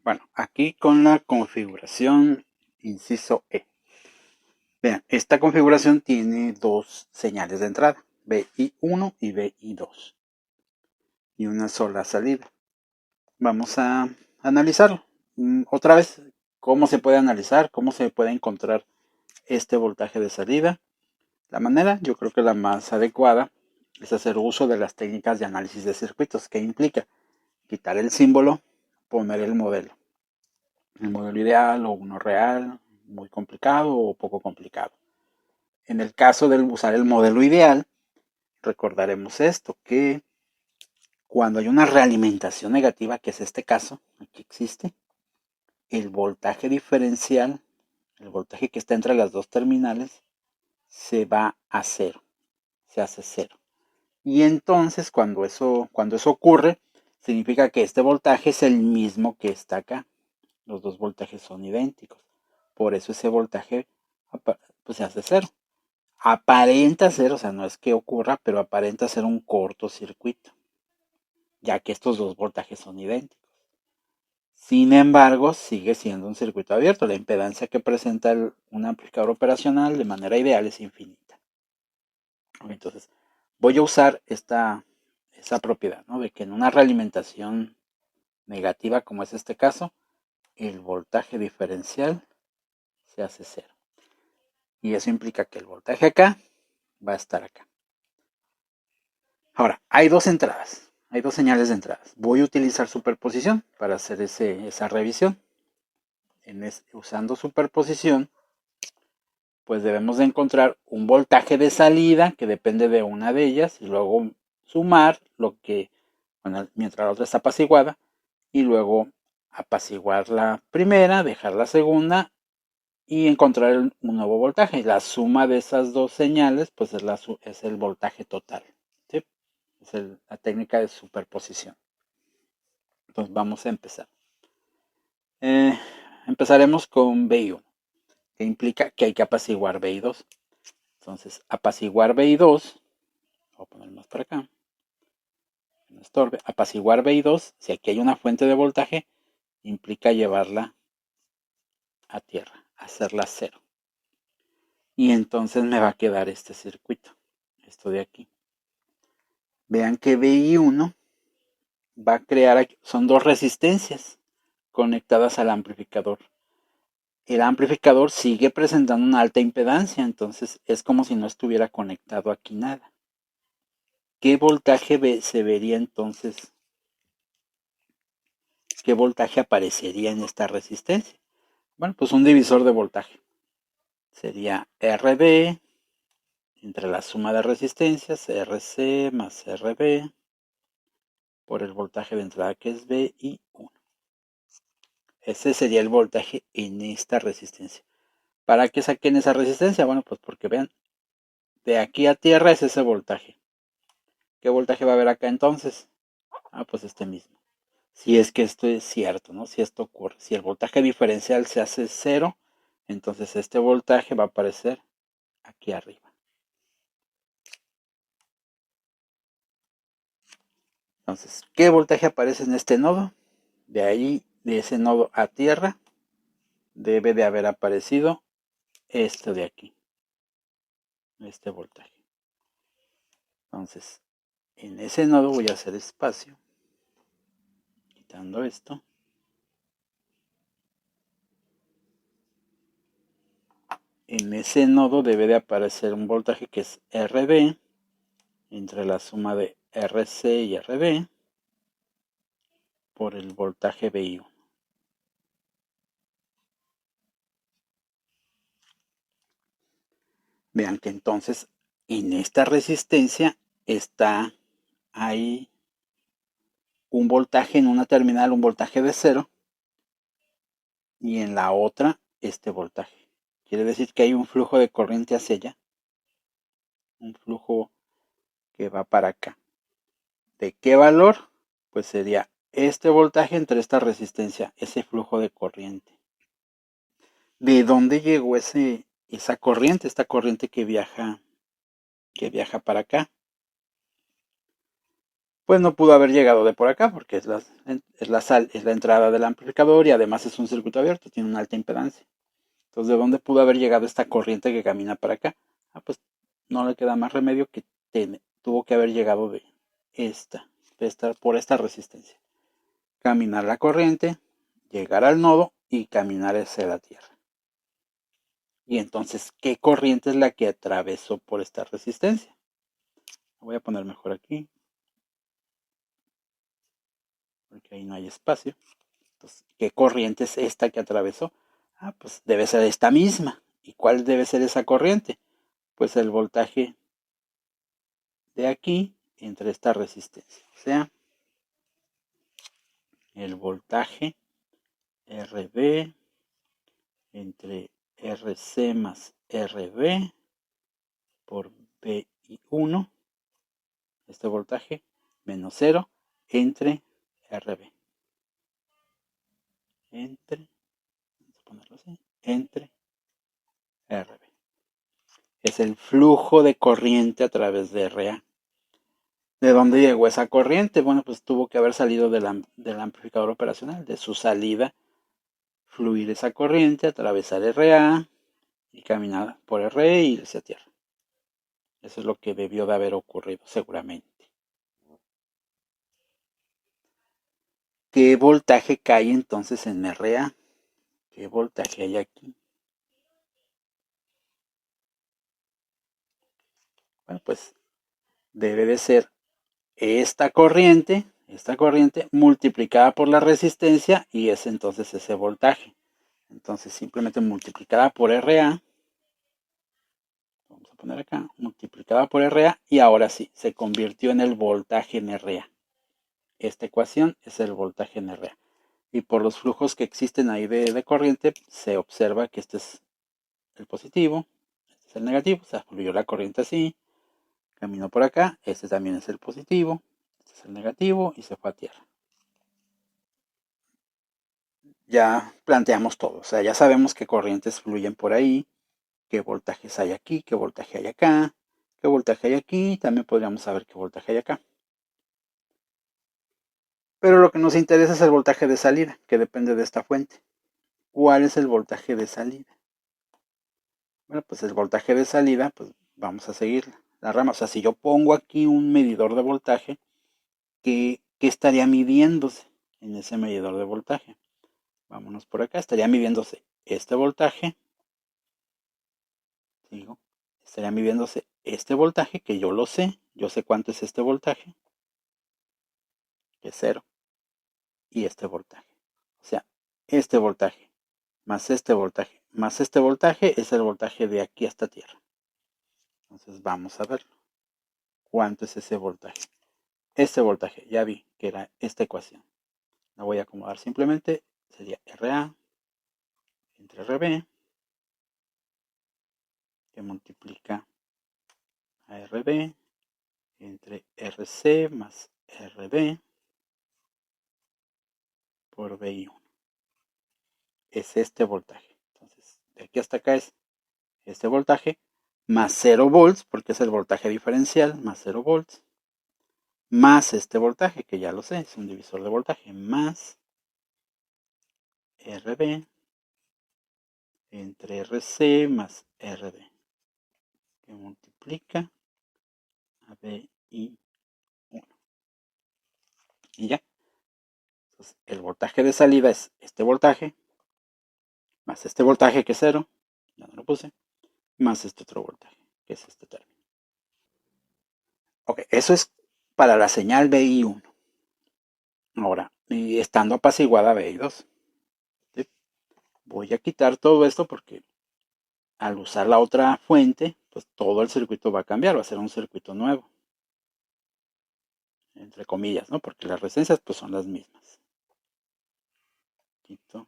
Bueno, aquí con la configuración inciso E. Vean, esta configuración tiene dos señales de entrada, BI1 y BI2, y una sola salida. Vamos a analizarlo. Otra vez, ¿cómo se puede analizar? ¿Cómo se puede encontrar este voltaje de salida? La manera, yo creo que la más adecuada, es hacer uso de las técnicas de análisis de circuitos, que implica quitar el símbolo, poner el modelo ideal o uno real, muy complicado o poco complicado. En el caso de usar el modelo ideal, recordaremos esto, que cuando hay una realimentación negativa, que es este caso, aquí existe, el voltaje diferencial, el voltaje que está entre las dos terminales, se va a cero, se hace cero. Y entonces cuando eso ocurre, significa que este voltaje es el mismo que está acá. Los dos voltajes son idénticos. Por eso ese voltaje pues se hace cero. Aparenta ser, o sea, no es que ocurra, pero aparenta ser un cortocircuito, ya que estos dos voltajes son idénticos. Sin embargo, sigue siendo un circuito abierto. La impedancia que presenta un amplificador operacional de manera ideal es infinita. Entonces, voy a usar esa propiedad, ¿no? De que en una realimentación negativa, como es este caso, el voltaje diferencial se hace cero. Y eso implica que el voltaje acá va a estar acá. Ahora, hay dos entradas, hay dos señales de entradas. Voy a utilizar superposición para hacer esa revisión. Usando superposición, pues debemos de encontrar un voltaje de salida que depende de una de ellas y luego sumar lo que, bueno, mientras la otra está apaciguada, y luego apaciguar la primera, dejar la segunda y encontrar un nuevo voltaje. La suma de esas dos señales pues es el voltaje total. ¿Sí? Es la técnica de superposición. Entonces vamos a empezar. Empezaremos con BI1, que implica que hay que apaciguar BI2. Entonces, apaciguar BI2, voy a poner más para acá, no estorbe, apaciguar BI2, si aquí hay una fuente de voltaje, implica llevarla a tierra, hacerla cero. Y entonces me va a quedar este circuito, esto de aquí. Vean que BI1 va a crear, son dos resistencias conectadas al amplificador. El amplificador sigue presentando una alta impedancia, entonces es como si no estuviera conectado aquí nada. ¿Qué voltaje se vería entonces? ¿Qué voltaje aparecería en esta resistencia? Bueno, pues un divisor de voltaje. Sería RD entre la suma de resistencias, RC más RB, por el voltaje de entrada que es BI1. Ese sería el voltaje en esta resistencia. ¿Para qué saquen esa resistencia? Bueno, pues porque vean, de aquí a tierra es ese voltaje. ¿Qué voltaje va a haber acá entonces? Pues este mismo. Si es que esto es cierto, ¿no? Si esto ocurre. Si el voltaje diferencial se hace cero, entonces este voltaje va a aparecer aquí arriba. Entonces, ¿qué voltaje aparece en este nodo? De ahí, de ese nodo a tierra, debe de haber aparecido este de aquí. Este voltaje. Entonces, en ese nodo voy a hacer espacio. Quitando esto. En ese nodo debe de aparecer un voltaje que es RB entre la suma de RC y RB por el voltaje BI1. Vean que entonces en esta resistencia está ahí un voltaje en una terminal, un voltaje de 0, y en la otra este voltaje. Quiere decir que hay un flujo de corriente hacia allá, un flujo que va para acá. ¿De qué valor? Pues sería este voltaje entre esta resistencia, ese flujo de corriente. ¿De dónde llegó esa corriente? Esta corriente que viaja para acá. pues no pudo haber llegado de por acá porque es la entrada del amplificador y además es un circuito abierto, tiene una alta impedancia. Entonces, ¿de dónde pudo haber llegado esta corriente que camina para acá? Pues no le queda más remedio que tuvo que haber llegado por esta resistencia. Caminar la corriente, llegar al nodo y caminar hacia la Tierra. Y entonces, ¿qué corriente es la que atravesó por esta resistencia? Voy a poner mejor aquí, porque ahí no hay espacio. Entonces, ¿qué corriente es esta que atravesó? Pues debe ser esta misma. ¿Y cuál debe ser esa corriente? Pues el voltaje de aquí entre esta resistencia. O sea, el voltaje RB entre RC más RB por BI1, este voltaje, menos 0 entre RB. Vamos a ponerlo así, entre RB. Es el flujo de corriente a través de RA. ¿De dónde llegó esa corriente? Bueno, pues tuvo que haber salido del amplificador operacional, de su salida, fluir esa corriente, atravesar RA y caminar por RE y irse a tierra. Eso es lo que debió de haber ocurrido, seguramente. ¿Qué voltaje cae entonces en RA? ¿Qué voltaje hay aquí? Bueno, pues debe de ser esta corriente multiplicada por la resistencia y es entonces ese voltaje. Entonces simplemente multiplicada por RA, vamos a poner acá, multiplicada por RA y ahora sí, se convirtió en el voltaje en RA. Esta ecuación es el voltaje en RA. Y por los flujos que existen ahí de corriente, se observa que este es el positivo, este es el negativo, o sea, fluyó la corriente así, caminó por acá, este también es el positivo, este es el negativo y se fue a tierra. Ya planteamos todo, o sea, ya sabemos qué corrientes fluyen por ahí, qué voltajes hay aquí, qué voltaje hay acá, qué voltaje hay aquí, también podríamos saber qué voltaje hay acá. Pero lo que nos interesa es el voltaje de salida, que depende de esta fuente. ¿Cuál es el voltaje de salida? Bueno, pues el voltaje de salida, pues vamos a seguir la rama. O sea, si yo pongo aquí un medidor de voltaje, ¿qué estaría midiéndose en ese medidor de voltaje? Vámonos por acá, estaría midiéndose este voltaje, digo, estaría midiéndose este voltaje, que yo lo sé, yo sé cuánto es este voltaje, que es 0, y este voltaje. O sea, este voltaje más este voltaje más este voltaje es el voltaje de aquí hasta tierra. Entonces vamos a verlo. ¿Cuánto es ese voltaje? Este voltaje, ya vi que era esta ecuación. La voy a acomodar simplemente, sería RA entre RB, que multiplica a RB entre RC más RB por BI1. Es este voltaje. Entonces, de aquí hasta acá es este voltaje más 0 volts, porque es el voltaje diferencial, más 0 volts, más este voltaje, que ya lo sé, es un divisor de voltaje, más RB entre RC más RD, que multiplica a BI1. Y ya. Entonces, el voltaje de salida es este voltaje, más este voltaje que es 0, ya no lo puse, más este otro voltaje, que es este término. Ok, eso es para la señal BI1. Ahora, y estando apaciguada BI2. ¿Sí? Voy a quitar todo esto porque al usar la otra fuente, pues todo el circuito va a cambiar, va a ser un circuito nuevo. Entre comillas, ¿no? Porque las resistencias pues son las mismas. Quito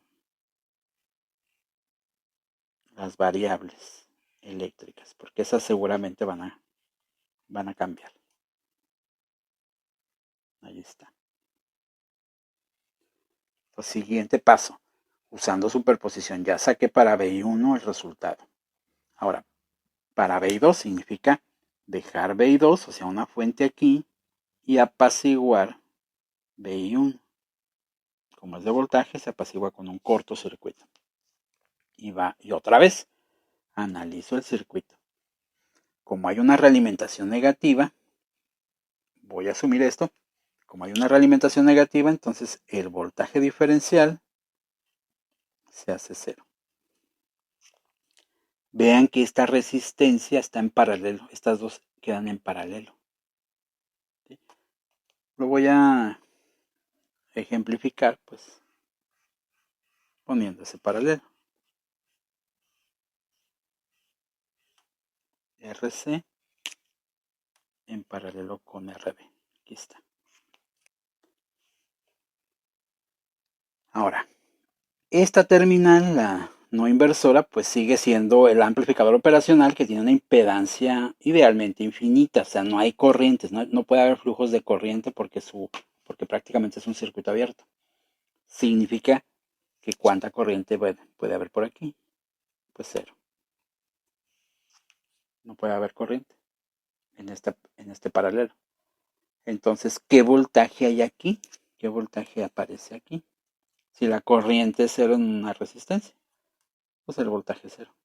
las variables eléctricas, porque esas seguramente van a cambiar. Ahí está. Pues, siguiente paso, usando superposición, ya saqué para BI1 el resultado. Ahora, para BI2 significa dejar BI2, o sea, una fuente aquí, y apaciguar VI1. Como es de voltaje, se apacigua con un cortocircuito. Y otra vez, analizo el circuito. Como hay una realimentación negativa, voy a asumir esto. Como hay una realimentación negativa, entonces el voltaje diferencial se hace 0. Vean que esta resistencia está en paralelo. Estas dos quedan en paralelo. ¿Sí? Lo voy a ejemplificar, pues, poniendo ese paralelo. RC en paralelo con RB. Aquí está. Ahora, esta terminal, la no inversora, pues sigue siendo el amplificador operacional que tiene una impedancia idealmente infinita. O sea, no hay corrientes, no puede haber flujos de corriente porque prácticamente es un circuito abierto. Significa que cuánta corriente puede haber por aquí. Pues 0. No puede haber corriente en este paralelo. Entonces, ¿qué voltaje hay aquí? ¿Qué voltaje aparece aquí? Si la corriente es 0 en una resistencia, pues el voltaje es 0.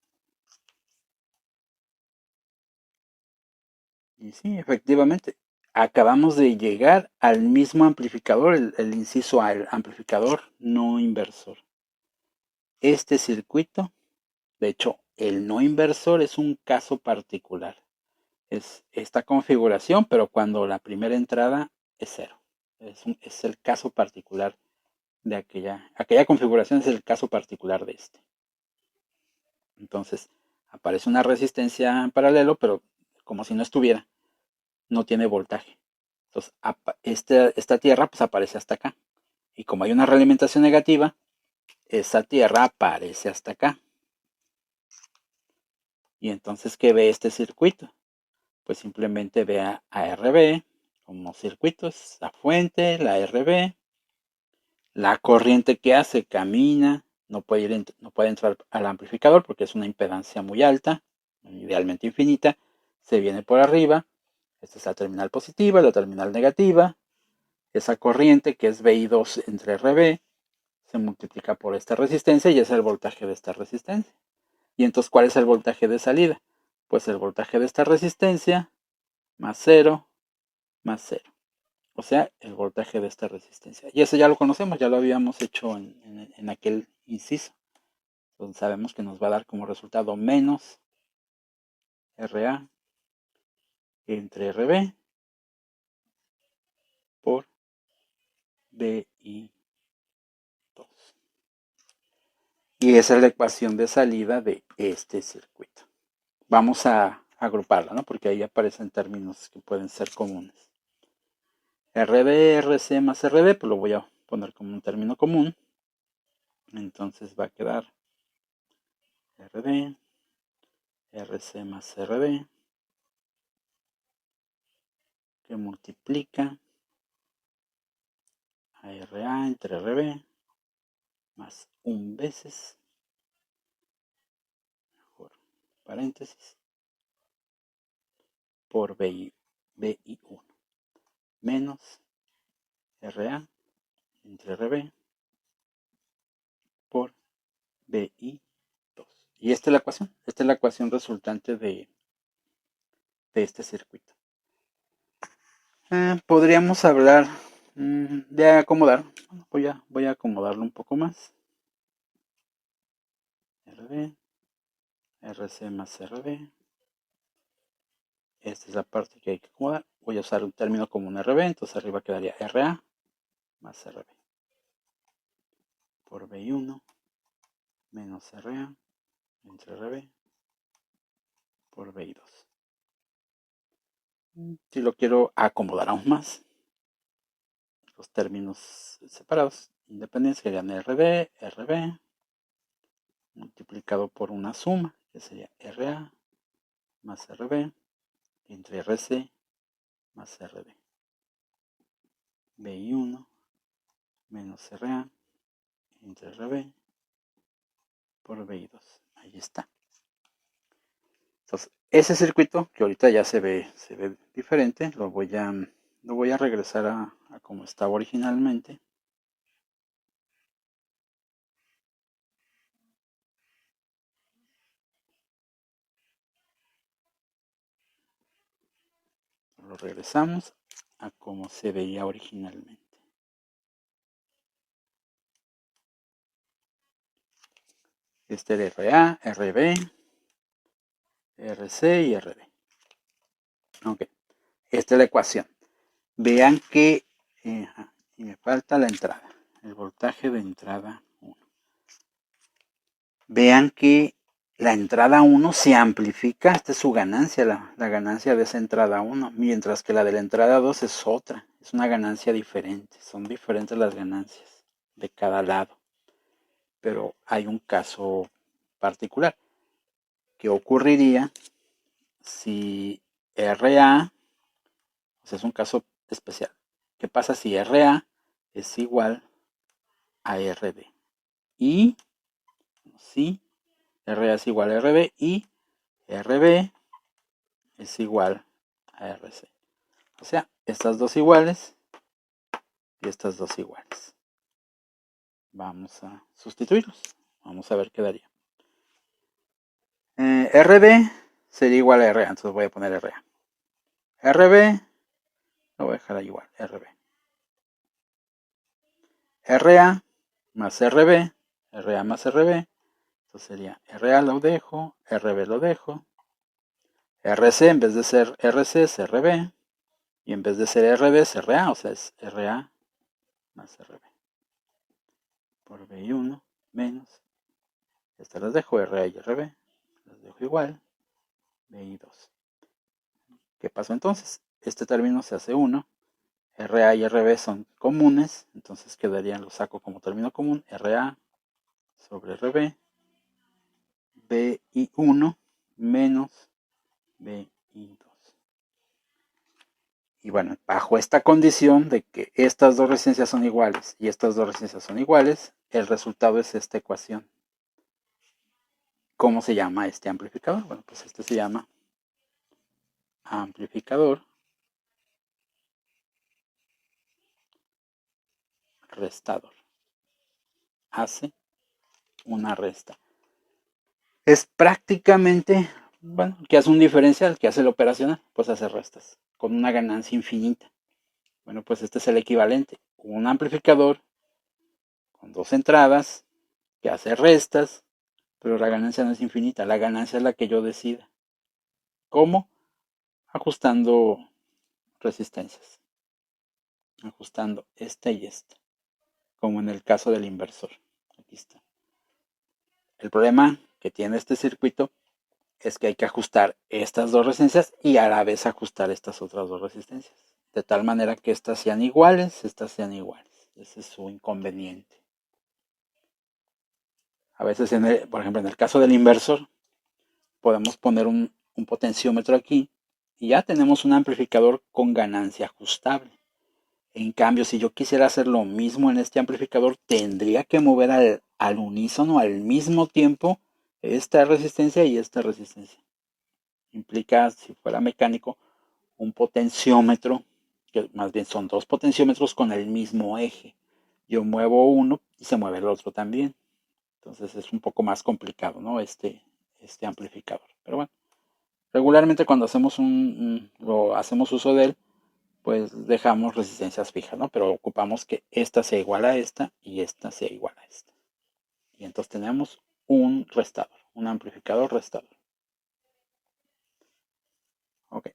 Y sí, efectivamente, acabamos de llegar al mismo amplificador, el inciso A, el amplificador no inversor. Este circuito, de hecho, el no inversor es un caso particular. Es esta configuración, pero cuando la primera entrada es 0. Es el caso particular de aquella configuración, es el caso particular de este. Entonces, aparece una resistencia en paralelo, pero como si no estuviera, no tiene voltaje. Entonces, esta tierra pues aparece hasta acá. Y como hay una realimentación negativa, esa tierra aparece hasta acá. Y entonces, ¿qué ve este circuito? Pues simplemente ve a RB como circuitos, la fuente, la RB, la corriente que hace, camina, no puede entrar al amplificador porque es una impedancia muy alta, idealmente infinita, se viene por arriba, esta es la terminal positiva, la terminal negativa, esa corriente que es VI2 entre RB, se multiplica por esta resistencia y es el voltaje de esta resistencia. Y entonces, ¿cuál es el voltaje de salida? Pues el voltaje de esta resistencia más 0 más 0. O sea, el voltaje de esta resistencia. Y eso ya lo conocemos, ya lo habíamos hecho en aquel inciso. Entonces sabemos que nos va a dar como resultado menos RA entre RB por BI2. Y esa es la ecuación de salida de este circuito. Vamos a agruparla, ¿no? Porque ahí aparecen términos que pueden ser comunes. RB, RC más RB, pues lo voy a poner como un término común. Entonces va a quedar RB, RC más RB, que multiplica a RA entre RB más 1 veces, mejor paréntesis, por BI1 menos RA entre RB por BI2. Y esta es la ecuación resultante de este circuito. Podríamos hablar de acomodar. Voy a acomodarlo un poco más. RB, RC más RB. Esta es la parte que hay que acomodar. Voy a usar un término como un RB, entonces arriba quedaría RA más RB por BI1 menos RA entre RB por BI2. Si lo quiero acomodar aún más, los términos separados, independencia serían RB multiplicado por una suma, que sería RA más RB entre RC más RB. BI1 menos RA entre RB por BI2. Ahí está. Entonces, ese circuito, que ahorita ya se ve diferente, lo voy a Lo voy a regresar a como estaba originalmente. Lo regresamos a como se veía originalmente. Este era RA, RB, RC y RB. Ok, esta es la ecuación. Vean que y me falta la entrada, el voltaje de entrada 1. Vean que la entrada 1 se amplifica, esta es su ganancia, la ganancia de esa entrada 1, mientras que la de la entrada 2 es otra, es una ganancia diferente, son diferentes las ganancias de cada lado. Pero hay un caso particular que ocurriría si RA, o sea, es un caso especial. ¿Qué pasa si RA es igual a RB? Y si RA es igual a RB y RB es igual a RC. O sea, estas dos iguales y estas dos iguales. Vamos a sustituirlos. Vamos a ver qué daría. RB sería igual a RA, entonces voy a poner RA. RB, lo voy a dejar igual, RB. RA más RB, RA más RB, entonces sería RA lo dejo, RB lo dejo, RC en vez de ser RC es RB, y en vez de ser RB es RA, o sea es RA más RB. Por B1 menos, estas las dejo, RA y RB, las dejo igual, BI2. ¿Qué pasó entonces? Este término se hace 1, RA y RB son comunes, entonces quedarían, lo saco como término común, RA sobre RB, BI1 menos BI2. Y bueno, bajo esta condición de que estas dos resistencias son iguales y estas dos resistencias son iguales, el resultado es esta ecuación. ¿Cómo se llama este amplificador? Bueno, pues este se llama amplificador restador. Hace una resta. Es prácticamente, bueno, que hace un diferencial, que hace el operacional, pues hace restas, con una ganancia infinita. Bueno, pues este es el equivalente. Un amplificador con dos entradas que hace restas, pero la ganancia no es infinita, la ganancia es la que yo decida. ¿Cómo? Ajustando resistencias, ajustando esta y esta, como en el caso del inversor. Aquí está. El problema que tiene este circuito es que hay que ajustar estas dos resistencias y a la vez ajustar estas otras dos resistencias, de tal manera que estas sean iguales, estas sean iguales. Ese es su inconveniente. A veces, por ejemplo, en el caso del inversor, podemos poner un potenciómetro aquí y ya tenemos un amplificador con ganancia ajustable. En cambio, si yo quisiera hacer lo mismo en este amplificador, tendría que mover al unísono al mismo tiempo esta resistencia y esta resistencia. Implica, si fuera mecánico, un potenciómetro, que más bien son dos potenciómetros con el mismo eje. Yo muevo uno y se mueve el otro también. Entonces es un poco más complicado, ¿no? Este amplificador. Pero bueno, regularmente cuando hacemos hacemos uso de él, pues dejamos resistencias fijas, ¿no? Pero ocupamos que esta sea igual a esta y esta sea igual a esta. Y entonces tenemos un restador, un amplificador restador. Ok,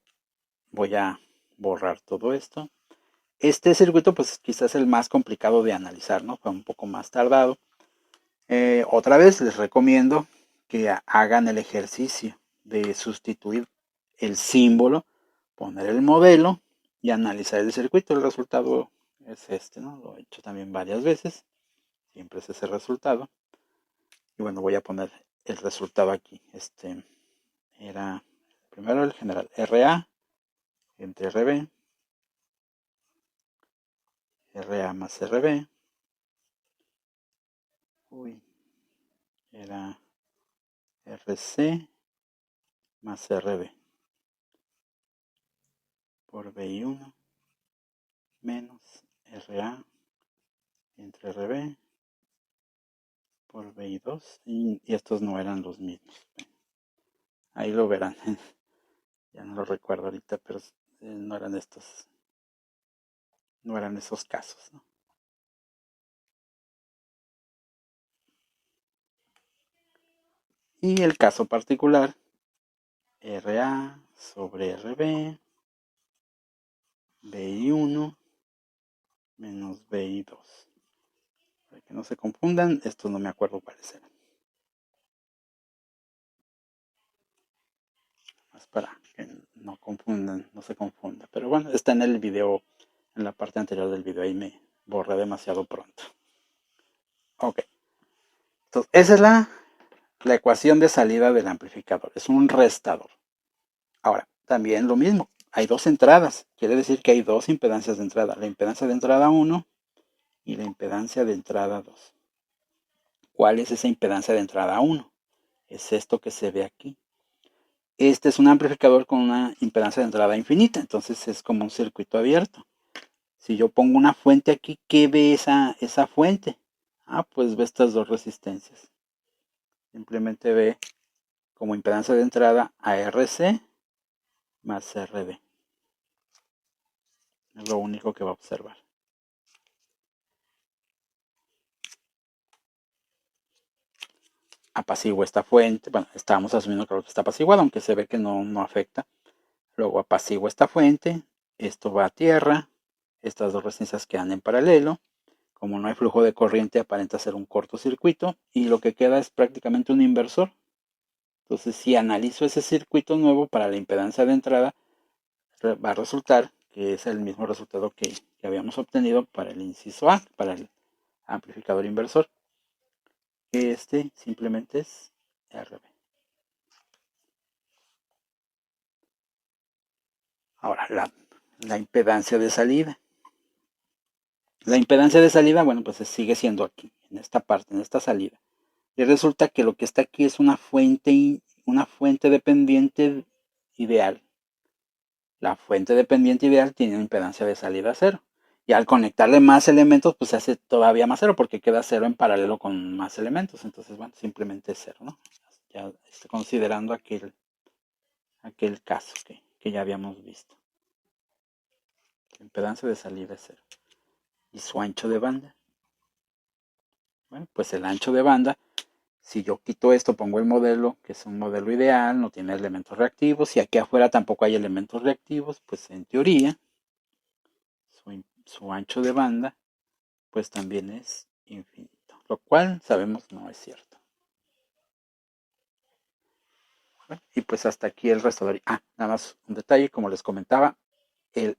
voy a borrar todo esto. Este circuito, pues quizás el más complicado de analizar, ¿no? Fue un poco más tardado. Otra vez les recomiendo que hagan el ejercicio de sustituir el símbolo, poner el modelo y analizar el circuito. El resultado es este, ¿no? Lo he hecho también varias veces. Siempre es ese resultado. Y bueno, voy a poner el resultado aquí. Era primero el general RA entre RB, RA más RB. Era RC más RB por BI1 menos RA entre RB por BI2 y estos no eran los mismos. Ahí lo verán. Ya no lo recuerdo ahorita, pero no eran estos. No eran esos casos, ¿no? Y el caso particular, RA sobre RB, BI1 menos BI2. Para que no se confundan, estos no me acuerdo cuáles eran. Más para que no confundan, no se confunda. Pero bueno, está en el video, en la parte anterior del video, ahí me borré demasiado pronto. Ok. Entonces, esa es la ecuación de salida del amplificador. Es un restador. Ahora, también lo mismo. Hay dos entradas. Quiere decir que hay dos impedancias de entrada. La impedancia de entrada 1 y la impedancia de entrada 2. ¿Cuál es esa impedancia de entrada 1? Es esto que se ve aquí. Este es un amplificador con una impedancia de entrada infinita. Entonces es como un circuito abierto. Si yo pongo una fuente aquí, ¿qué ve esa fuente? Pues ve estas dos resistencias. Simplemente ve como impedancia de entrada ARC más RB. Es lo único que va a observar. Apacigua esta fuente. Bueno, estábamos asumiendo que está apaciguado, aunque se ve que no afecta. Luego apacigua esta fuente. Esto va a tierra. Estas dos resistencias quedan en paralelo. Como no hay flujo de corriente, aparenta ser un cortocircuito. Y lo que queda es prácticamente un inversor. Entonces, si analizo ese circuito nuevo para la impedancia de entrada, va a resultar que es el mismo resultado que habíamos obtenido para el inciso A, para el amplificador inversor. Este simplemente es RB. Ahora, la impedancia de salida. La impedancia de salida, bueno, pues sigue siendo aquí, en esta parte, en esta salida. Y resulta que lo que está aquí es una fuente dependiente ideal. La fuente dependiente ideal tiene una impedancia de salida cero. Y al conectarle más elementos, pues se hace todavía más cero, porque queda cero en paralelo con más elementos. Entonces, bueno, simplemente es cero, ¿no? Ya estoy considerando aquel caso que ya habíamos visto. La impedancia de salida es cero. ¿Y su ancho de banda? Bueno, pues el ancho de banda, si yo quito esto, pongo el modelo, que es un modelo ideal, no tiene elementos reactivos, y aquí afuera tampoco hay elementos reactivos, pues en teoría, su ancho de banda pues también es infinito, lo cual sabemos no es cierto. Bueno, y pues hasta aquí el restador. Nada más un detalle, como les comentaba, el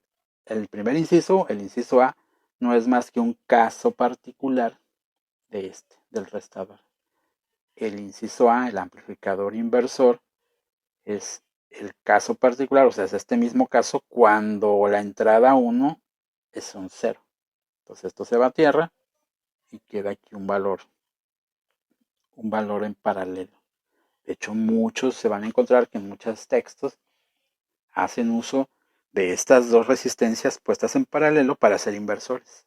primer inciso, el inciso A, no es más que un caso particular del restador. El inciso A, el amplificador inversor, es el caso particular, o sea, es este mismo caso cuando la entrada 1 es un 0. Entonces esto se va a tierra y queda aquí un valor en paralelo. De hecho, muchos se van a encontrar que en muchos textos hacen uso de estas dos resistencias puestas en paralelo para hacer inversores.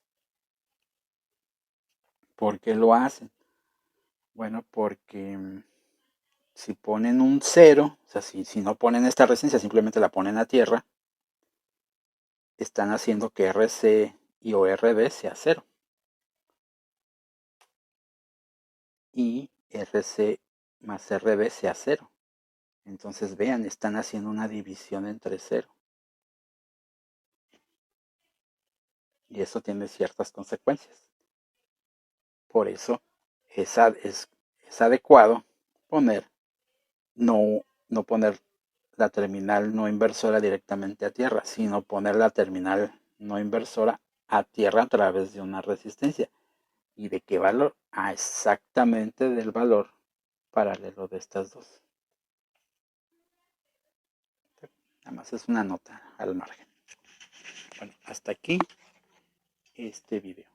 ¿Por qué lo hacen? Bueno, porque si ponen un 0, o sea, si no ponen esta resistencia, simplemente la ponen a tierra, están haciendo que RC y o RB sea 0. Y RC más RB sea 0. Entonces vean, están haciendo una división entre 0. Y eso tiene ciertas consecuencias. Por eso es adecuado no poner la terminal no inversora directamente a tierra, sino poner la terminal no inversora a tierra a través de una resistencia. ¿Y de qué valor? Exactamente del valor paralelo de estas dos. Nada más es una nota al margen. Bueno, hasta aquí este video.